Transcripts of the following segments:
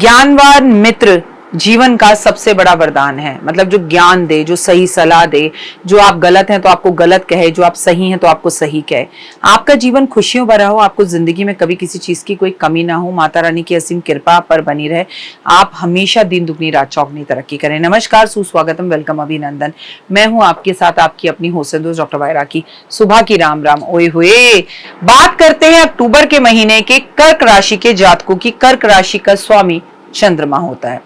ज्ञानवान मित्र जीवन का सबसे बड़ा वरदान है। मतलब जो ज्ञान दे, जो सही सलाह दे, जो आप गलत हैं तो आपको गलत कहे, जो आप सही हैं तो आपको सही कहे। आपका जीवन खुशियों भरा हो, आपको जिंदगी में कभी किसी चीज की कोई कमी ना हो। माता रानी की असीम कृपा आप पर बनी रहे। आप हमेशा दिन दुगनी रात चौगनी तरक्की करें। नमस्कार, सुस्वागतम, वेलकम, अभिनंदन। मैं हूं आपके साथ आपकी अपनी होस्ट दोस्त डॉक्टर वायरा की। सुबह की राम राम। ओए हुए, बात करते हैं अक्टूबर के महीने के कर्क राशि के जातकों की। कर्क राशि का स्वामी चंद्रमा होता है।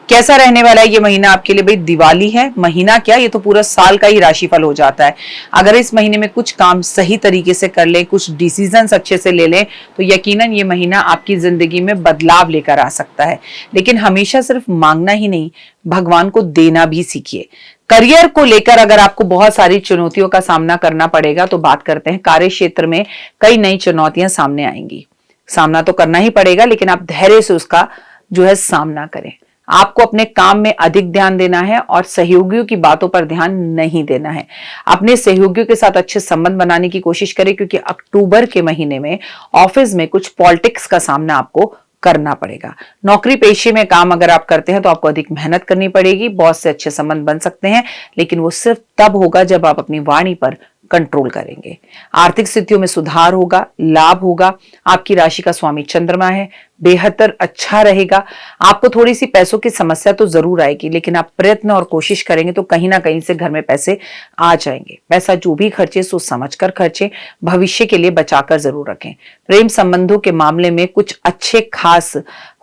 कैसा रहने वाला है ये महीना आपके लिए? भाई दिवाली है, महीना क्या, ये तो पूरा साल का ही राशिफल हो जाता है। अगर इस महीने में कुछ काम सही तरीके से कर लें, कुछ डिसीजंस अच्छे से ले लें, तो यकीनन ये महीना आपकी जिंदगी में बदलाव लेकर आ सकता है। लेकिन हमेशा सिर्फ मांगना ही नहीं, भगवान को देना भी सीखिए। करियर को लेकर अगर आपको बहुत सारी चुनौतियों का सामना करना पड़ेगा, तो बात करते हैं कार्य क्षेत्र में कई नई चुनौतियां सामने आएंगी। सामना तो करना ही पड़ेगा, लेकिन आप धैर्य से उसका जो है सामना करें। आपको अपने काम में अधिक ध्यान देना है और सहयोगियों की बातों पर ध्यान नहीं देना है। अपने सहयोगियों के साथ अच्छे संबंध बनाने की कोशिश करें, क्योंकि अक्टूबर के महीने में ऑफिस में कुछ पॉलिटिक्स का सामना आपको करना पड़ेगा। नौकरी पेशे में काम अगर आप करते हैं तो आपको अधिक मेहनत करनी पड़ेगी। बॉस से अच्छे संबंध बन सकते हैं, लेकिन वो सिर्फ तब होगा जब आप अपनी वाणी पर कंट्रोल करेंगे। आर्थिक स्थितियों में सुधार होगा, लाभ होगा। आपकी राशि का स्वामी चंद्रमा है, बेहतर अच्छा रहेगा। आपको थोड़ी सी पैसों की समस्या तो जरूर आएगी, लेकिन आप प्रयत्न और कोशिश करेंगे तो कहीं ना कहीं से घर में पैसे आ जाएंगे। पैसा जो भी खर्चे सोच समझ कर खर्चे, भविष्य के लिए बचाकर जरूर रखें। प्रेम संबंधों के मामले में कुछ अच्छे खास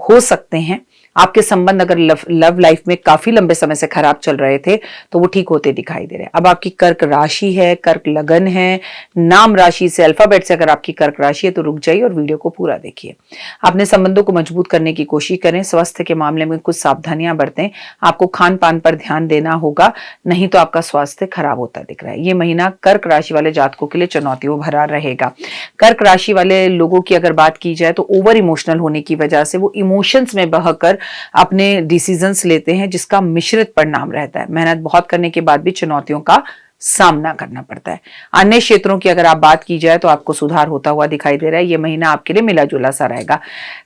हो सकते हैं। आपके संबंध अगर लव लाइफ में काफी लंबे समय से खराब चल रहे थे, तो वो ठीक होते दिखाई दे रहे हैं। अब आपकी कर्क राशि है, कर्क लगन है, नाम राशि से, अल्फाबेट से अगर आपकी कर्क राशि है तो रुक जाइए और वीडियो को पूरा देखिए। अपने संबंधों को मजबूत करने की कोशिश करें। स्वास्थ्य के मामले में कुछ सावधानियां बरतें। आपको खान पान पर ध्यान देना होगा, नहीं तो आपका स्वास्थ्य खराब होता दिख रहा है। ये महीना कर्क राशि वाले जातकों के लिए चुनौतियों भरा रहेगा। कर्क राशि वाले लोगों की अगर बात की जाए तो ओवर इमोशनल होने की वजह से वो इमोशंस में बहकर अपने डिसीजंस लेते हैं, जिसका मिश्रित परिणाम रहता है। मेहनत बहुत करने के बाद भी चुनौतियों का सामना करना पड़ता है। अन्य क्षेत्रों की अगर आप बात की जाए तो आपको सुधार होता हुआ दिखाई दे रहा है। ये महीना आपके लिए मिला जुला सा रहेगा।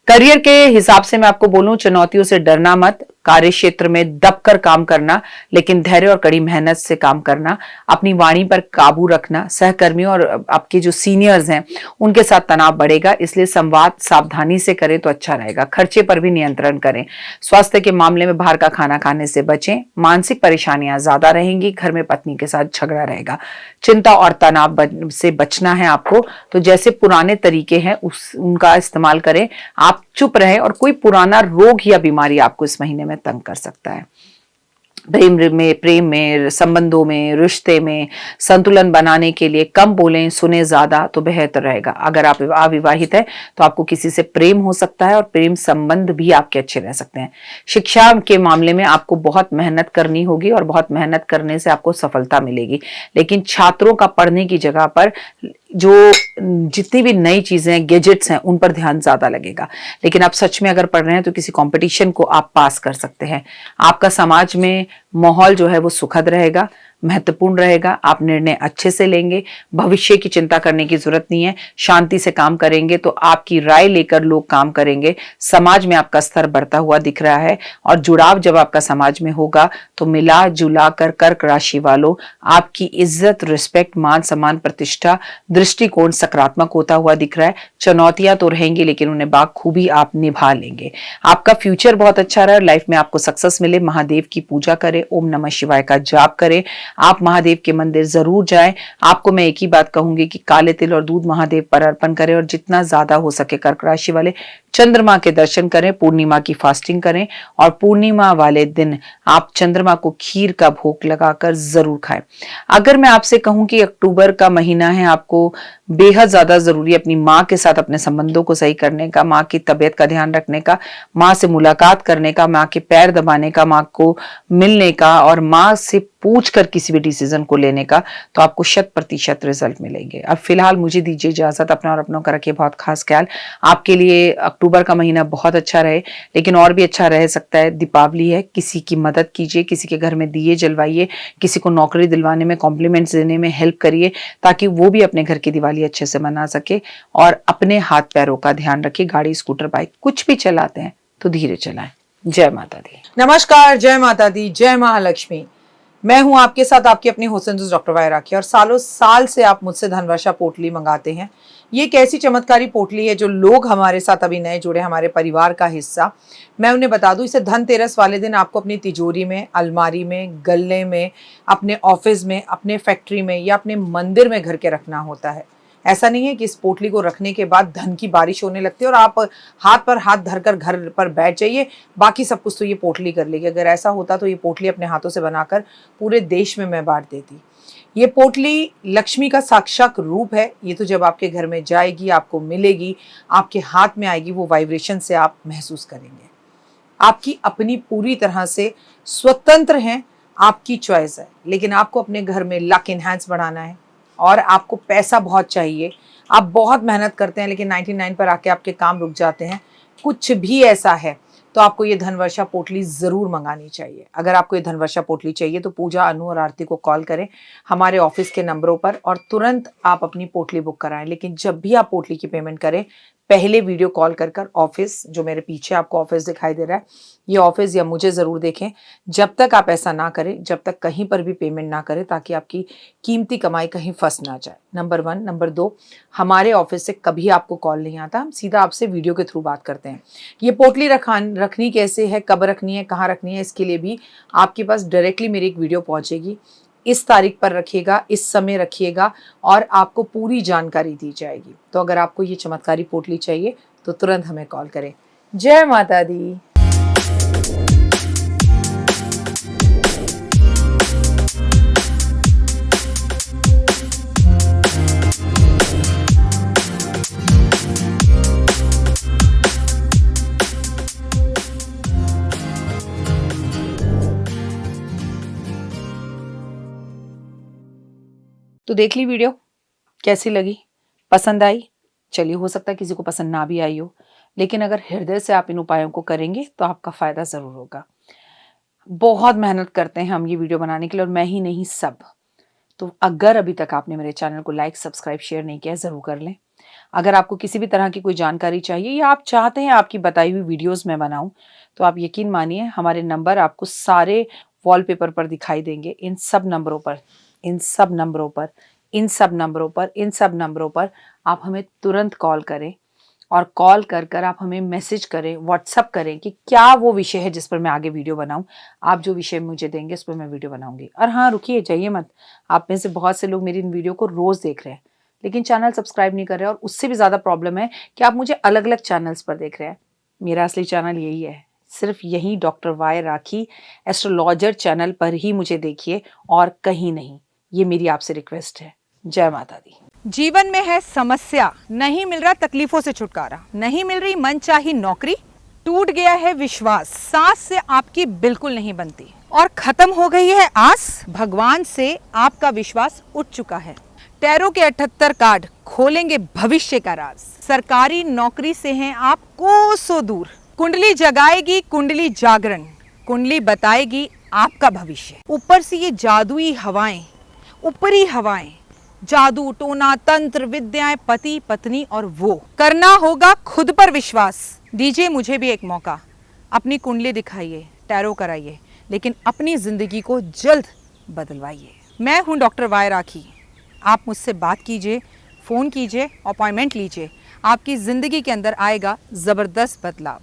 करियर के हिसाब से मैं आपको बोलूं, चुनौतियों से डरना मत। कार्य क्षेत्र में दबकर काम करना, लेकिन धैर्य और कड़ी मेहनत से काम करना। अपनी वाणी पर काबू रखना। सहकर्मियों और आपके जो सीनियर्स हैं उनके साथ तनाव बढ़ेगा, इसलिए संवाद सावधानी से करें तो अच्छा रहेगा। खर्चे पर भी नियंत्रण करें। स्वास्थ्य के मामले में बाहर का खाना खाने से बचें। मानसिक परेशानियां ज्यादा रहेंगी। घर में पत्नी के साथ झगड़ा रहेगा। चिंता और तनाव से बचना है आपको, तो जैसे पुराने तरीके हैं उनका इस्तेमाल करें। आप चुप रहें, और कोई पुराना रोग या बीमारी आपको इस महीने में तंग कर सकता है। प्रेम में, संबंधों में, रिश्ते में संतुलन बनाने के लिए कम बोलें, सुने ज्यादा, तो बेहतर रहेगा। अगर आप अविवाहित है तो आपको किसी से प्रेम हो सकता है, और प्रेम संबंध भी आपके अच्छे रह सकते हैं। शिक्षा के मामले में आपको बहुत मेहनत करनी होगी, और बहुत मेहनत करने से आपको सफलता मिलेगी। लेकिन छात्रों का पढ़ने की जगह पर जो जितनी भी नई चीजें हैं, गैजेट्स हैं, उन पर ध्यान ज्यादा लगेगा। लेकिन आप सच में अगर पढ़ रहे हैं तो किसी कंपटीशन को आप पास कर सकते हैं। आपका समाज में माहौल जो है वो सुखद रहेगा, महत्वपूर्ण रहेगा। आप निर्णय अच्छे से लेंगे। भविष्य की चिंता करने की जरूरत नहीं है। शांति से काम करेंगे तो आपकी राय लेकर लोग काम करेंगे। समाज में आपका स्तर बढ़ता हुआ दिख रहा है, और जुड़ाव जब आपका समाज में होगा तो मिला जुला कर कर्क राशि वालों आपकी इज्जत, रिस्पेक्ट, मान सम्मान, प्रतिष्ठा, दृष्टिकोण सकारात्मक होता हुआ दिख रहा है। चुनौतियां तो रहेंगी, लेकिन उन्हें बाखूबी आप निभा लेंगे। आपका फ्यूचर बहुत अच्छा रहा। लाइफ में आपको सक्सेस मिले। महादेव की पूजा करें, ओम नमः शिवाय का जाप करें। आप महादेव के मंदिर जरूर जाएं। आपको मैं एक ही बात कहूंगी कि काले तिल और दूध महादेव पर अर्पण करें, और जितना ज्यादा हो सके कर्क राशि वाले चंद्रमा के दर्शन करें। पूर्णिमा की फास्टिंग करें, और पूर्णिमा वाले दिन आप चंद्रमा को खीर का भोग लगाकर जरूर खाएं। अगर मैं आपसे कहूं कि अक्टूबर का महीना है, आपको बेहद ज्यादा जरूरी अपनी माँ के साथ अपने संबंधों को सही करने का, माँ की तबीयत का ध्यान रखने का, माँ से मुलाकात करने का, माँ के पैर दबाने का, माँ को मिलने का, और माँ से पूछ कर किसी भी डिसीजन को लेने का, तो आपको 100% रिजल्ट मिलेंगे। अब फिलहाल मुझे दीजिए इजाजत। अपना और अपनों का रखिए बहुत खास ख्याल। आपके लिए अक्टूबर का महीना बहुत अच्छा रहे, लेकिन और भी अच्छा रह सकता है। दीपावली है, किसी की मदद कीजिए, किसी के घर में दिए जलवाइए, किसी को नौकरी दिलवाने में, कॉम्प्लीमेंट्स देने में हेल्प करिए, ताकि वो भी अपने घर की दिवाली अच्छे से मना सके। और अपने हाथ पैरों का ध्यान रखिए। गाड़ी, स्कूटर, बाइक कुछ भी चलाते हैं तो धीरे चलाएं। जय माता दी। नमस्कार, जय माता दी, जय महालक्ष्मी। मैं हूं आपके साथ आपकी अपनी होसनजूस डॉक्टर वाय राखी और सालों साल से आप मुझसे धनवर्षा पोटली मंगाते हैं। ये एक ऐसी चमत्कारी पोटली है जो लोग हमारे साथ अभी नए जुड़े, हमारे परिवार का हिस्सा। मैं उन्हें बता दूं, इसे धनतेरस वाले दिन आपको अपनी तिजोरी में, अलमारी में, गल्ले में, अपने ऑफिस में, अपने फैक्ट्री में या अपने मंदिर में घर के रखना होता है। ऐसा नहीं है कि इस पोटली को रखने के बाद धन की बारिश होने लगती है और आप हाथ पर हाथ धरकर घर पर बैठ जाइए, बाकी सब कुछ तो ये पोटली कर लेगी। अगर ऐसा होता तो ये पोटली अपने हाथों से बनाकर पूरे देश में मैं बांट देती। ये पोटली लक्ष्मी का साक्षात रूप है। ये तो जब आपके घर में जाएगी, आपको मिलेगी, आपके हाथ में आएगी, वो वाइब्रेशन से आप महसूस करेंगे। आपकी अपनी पूरी तरह से स्वतंत्र हैं, आपकी चॉइस है। लेकिन आपको अपने घर में लक इनहैंस बढ़ाना है और आपको पैसा बहुत चाहिए, आप बहुत मेहनत करते हैं लेकिन 99 पर आके आपके काम रुक जाते हैं, कुछ भी ऐसा है तो आपको ये धनवर्षा पोटली ज़रूर मंगानी चाहिए। अगर आपको ये धनवर्षा पोटली चाहिए तो पूजा, अनु और आरती को कॉल करें हमारे ऑफिस के नंबरों पर और तुरंत आप अपनी पोटली बुक कराएं। लेकिन जब भी आप पोटली की पेमेंट करें, पहले वीडियो कॉल कर ऑफिस, जो मेरे पीछे आपको ऑफिस दिखाई दे रहा है, ये ऑफिस या मुझे ज़रूर देखें। जब तक आप ऐसा ना करें, जब तक कहीं पर भी पेमेंट ना करें, ताकि आपकी कीमती कमाई कहीं फंस ना जाए। नंबर 1। नंबर 2, हमारे ऑफिस से कभी आपको कॉल नहीं आता, हम सीधा आपसे वीडियो के थ्रू बात करते हैं। ये पोटली रखनी कैसे है, कब रखनी है, कहाँ रखनी है, इसके लिए भी आपके पास डायरेक्टली मेरी एक वीडियो पहुँचेगी। इस तारीख पर रखिएगा, इस समय रखिएगा और आपको पूरी जानकारी दी जाएगी। तो अगर आपको ये चमत्कारी पोटली चाहिए तो तुरंत हमें कॉल करें। जय माता दी। तो देख ली वीडियो, कैसी लगी, पसंद आई? चलिए, हो सकता है किसी को पसंद ना भी आई हो, लेकिन अगर हृदय से आप इन उपायों को करेंगे तो आपका फायदा जरूर होगा। बहुत मेहनत करते हैं हम ये वीडियो बनाने के लिए, और मैं ही नहीं, सब। तो अगर अभी तक आपने मेरे चैनल को लाइक, सब्सक्राइब, शेयर नहीं किया, जरूर कर लें। अगर आपको किसी भी तरह की कोई जानकारी चाहिए या आप चाहते हैं आपकी बताई हुई वीडियोस मैं बनाऊं, तो आप यकीन मानिए हमारे नंबर आपको सारे वॉलपेपर पर दिखाई देंगे। इन सब नंबरों पर, इन सब नंबरों पर, इन सब नंबरों पर, इन सब नंबरों पर आप हमें तुरंत कॉल करें और कॉल कर आप हमें मैसेज करें, व्हाट्सअप करें कि क्या वो विषय है जिस पर मैं आगे वीडियो बनाऊं। आप जो विषय मुझे देंगे उस पर मैं वीडियो बनाऊंगी। और हाँ, रुकिए, जाइए मत। आप में से बहुत से लोग मेरी इन वीडियो को रोज़ देख रहे हैं लेकिन चैनल सब्सक्राइब नहीं कर रहे हैं, और उससे भी ज़्यादा प्रॉब्लम है कि आप मुझे अलग अलग चैनल्स पर देख रहे हैं। मेरा असली चैनल यही है, सिर्फ यही डॉक्टर वाय राखी एस्ट्रोलॉजर चैनल पर ही मुझे देखिए और कहीं नहीं। ये मेरी आपसे रिक्वेस्ट है। जय माता दी। जीवन में है समस्या, नहीं मिल रहा तकलीफों से छुटकारा, नहीं मिल रही मनचाही नौकरी, टूट गया है विश्वास, सांस से आपकी बिल्कुल नहीं बनती और खत्म हो गई है आस, भगवान से आपका विश्वास उठ चुका है। टैरो के 78 कार्ड खोलेंगे भविष्य का राज। सरकारी नौकरी से हैं आप कोसों दूर, कुंडली जगाएगी कुंडली जागरण, कुंडली बताएगी आपका भविष्य। ऊपर से ये जादुई हवाएं, ऊपरी हवाएं, जादू टोना तंत्र विद्याएं, पति पत्नी और वो, करना होगा खुद पर विश्वास। दीजिए मुझे भी एक मौका, अपनी कुंडली दिखाइए, टैरो कराइए, लेकिन अपनी जिंदगी को जल्द बदलवाइए। मैं हूं डॉक्टर वाय राखी। आप मुझसे बात कीजिए, फ़ोन कीजिए, अपॉइंटमेंट लीजिए, आपकी ज़िंदगी के अंदर आएगा ज़बरदस्त बदलाव।